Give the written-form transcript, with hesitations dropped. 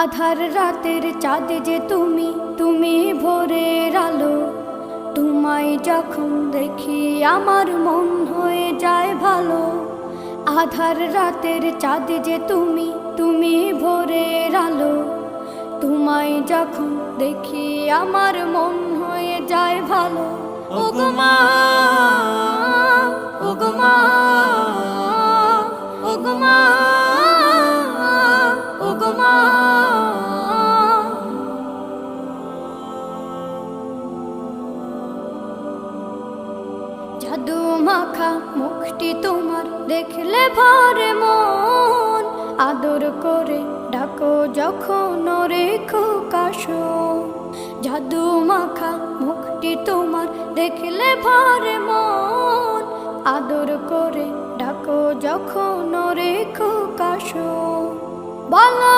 আধার রাতের চাঁদ যে তুমি, তুমি ভোরের আলো। তোমায় যখন দেখি আমার মন হয়ে যায় ভালো। আধার রাতের চাঁদ যে তুমি, তুমি ভোরের আলো। তোমায় যখন দেখি আমার মন হয়ে যায় ভালো। ওগো মা, ওগো মা, ওগো মা, ওগো মা। জাদু মাখা মুখটি তোমার দেখলে ভরে মন। আদর করে ডাকো যখন রেখো কাশো। জাদু মাখা মুখটি তোমার দেখলে ভরে মন। আদর করে ডাকো যখন রেখো কাশো। বলো